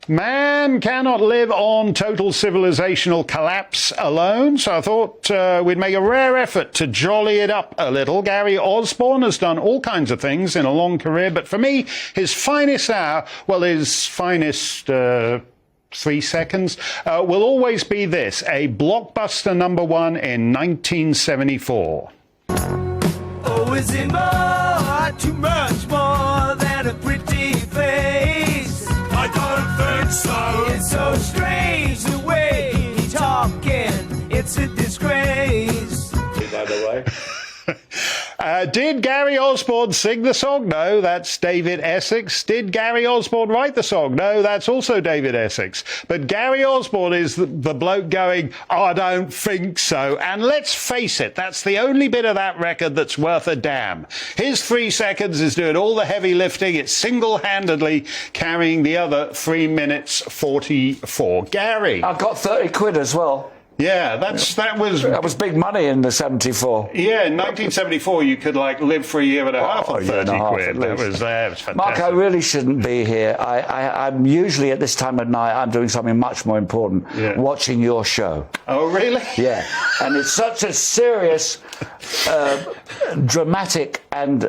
Man cannot live on total civilizational collapse alone, so I thought we'd make a rare effort to jolly it up a little. Gary Osborne has done all kinds of things in a long career, but for me, his finest hour, well, his finest 3 seconds, will always be this, a blockbuster #1 in 1974. Oh, is it more, too much more than a pretty face? I don't think so. It's so strange the way he's talking. It's a disgrace. By the way. Did Gary Osborne sing the song? No, that's David Essex. Did Gary Osborne write the song? No, that's also David Essex. But Gary Osborne is the bloke going, I don't think so. And let's face it, that's the only bit of that record that's worth a damn. His 3 seconds is doing all the heavy lifting. It's single-handedly carrying the other 3 minutes 44. Gary. I've got 30 quid as well. Yeah, that was big money in the 74. Yeah, in 1974 you could live for a year and a half on 30 quid. That was fantastic. Mark, I really shouldn't be here. I'm usually at this time of night I'm doing something much more important, watching your show. Oh, really? Yeah, and it's such a serious, dramatic and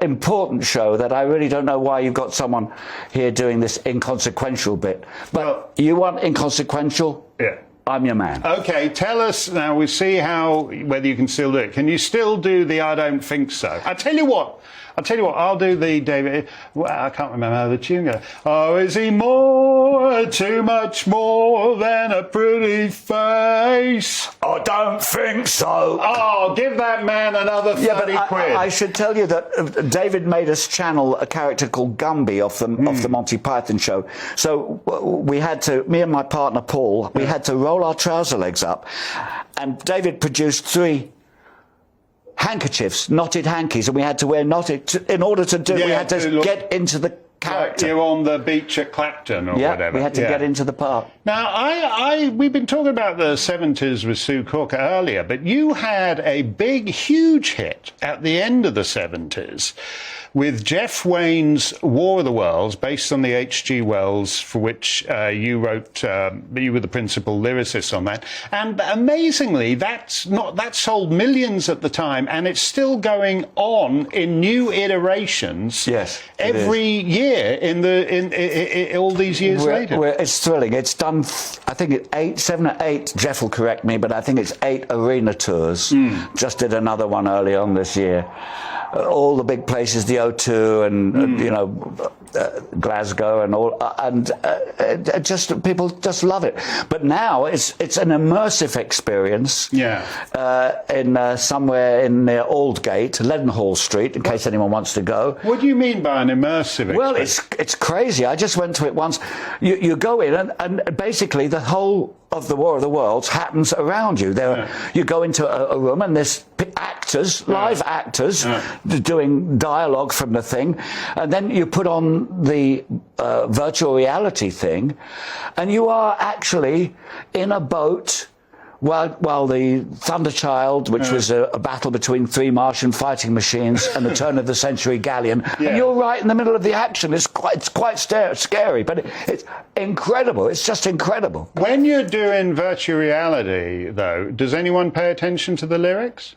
important show that I really don't know why you've got someone here doing this inconsequential bit. But you want inconsequential? Yeah. I'm your man. Okay, tell us now. We see whether you can still do it. Can you still do the I don't think so? I tell you what. I'll do the David. Well, I can't remember how the tune goes. Oh, is he more, too much more than a pretty face? I don't think so. Oh, give that man another 30 quid. I should tell you that David made us channel a character called Gumby off the Monty Python show. So we had to, me and my partner Paul, we had to roll our trouser legs up, and David produced 3 handkerchiefs, knotted hankies, and we had to wear knotted in order to do. We had to get into the character. You're on the beach at Clacton or whatever. We had to get into the part. Now, we've been talking about the 70s with Sue Cook earlier, but you had a big, huge hit at the end of the 70s with Jeff Wayne's War of the Worlds, based on the H.G. Wells, for which you wrote, you were the principal lyricist on that. And amazingly, that sold millions at the time, and it's still going on in new iterations every year in all these years later. It's thrilling. It's done, I think, 7 or 8, Jeff will correct me, but I think it's 8 arena tours. Just did another one early on this year. All the big places, the O2 and Glasgow and all, and just people just love it. But now it's an immersive experience. In somewhere in near Aldgate, Leadenhall Street, in case anyone wants to go. What do you mean by an immersive experience? Well, it's crazy. I just went to it once. You go in and basically the whole of the War of the Worlds happens around you. You go into a room and there's actors, live actors, doing dialogue from the thing, and then you put on the virtual reality thing, and you are actually in a boat while the Thunderchild, which was a battle between 3 Martian fighting machines and the turn of the century galleon, and you're right in the middle of the action. It's quite scary, but it's incredible. It's just incredible. When you're doing virtual reality, though, does anyone pay attention to the lyrics?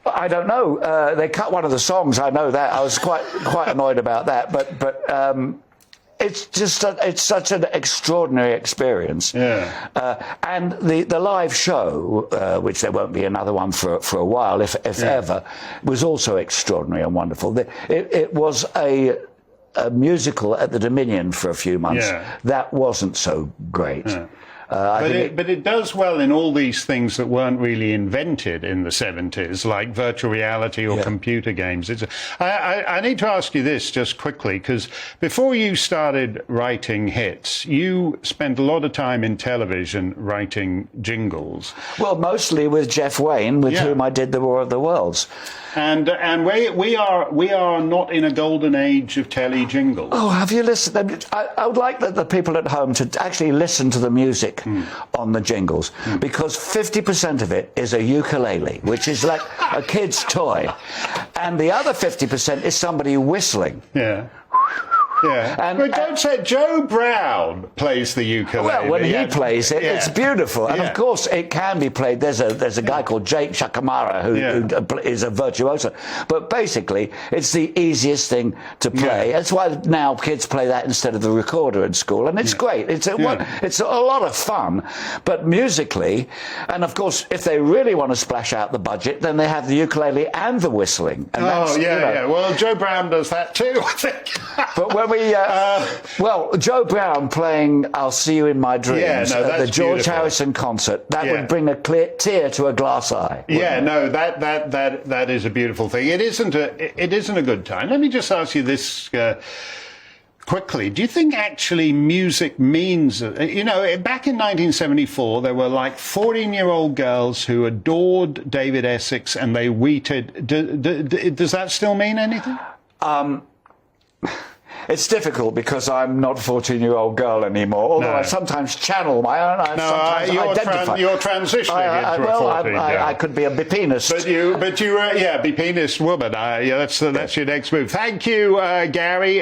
I don't know. They cut one of the songs. I know that. I was quite annoyed about that, but. It's just it's such an extraordinary experience, and the live show, which there won't be another one for a while, if ever, was also extraordinary and wonderful. It was a musical at the Dominion for a few months. That wasn't so great. But it does well in all these things that weren't really invented in the 70s, like virtual reality or computer games. I need to ask you this just quickly, because before you started writing hits, you spent a lot of time in television writing jingles. Well, mostly with Jeff Wayne, with whom I did the War of the Worlds. And we are not in a golden age of telly jingles. Oh, have you listened? I would like the people at home to actually listen to the music on the jingles, because 50% of it is a ukulele, which is like a kid's toy, and the other 50% is somebody whistling. Yeah. But don't say Joe Brown plays the ukulele. Well, when he plays it, it's beautiful. And of course, it can be played. There's a guy called Jake Shakamara who is a virtuoso. But basically, it's the easiest thing to play. That's why now kids play that instead of the recorder in school. And it's great. It's a lot of fun. But musically, and of course, if they really want to splash out the budget, then they have the ukulele and the whistling. And Well, Joe Brown does that too, I think. But when we, Joe Brown playing "I'll See You in My Dreams" at the George Harrison concert, that would bring a clear tear to a glass eye. Yeah, no, that is a beautiful thing. It isn't a good time. Let me just ask you this. Quickly, do you think actually music means, back in 1974, there were like 14-year-old girls who adored David Essex and they weeted. Does that still mean anything? It's difficult because I'm not a 14-year-old girl anymore, although I sometimes channel my own. You're transitioning into a 14 girl. I could be a bipenist. But you bipenist woman. That's your next move. Thank you, Gary.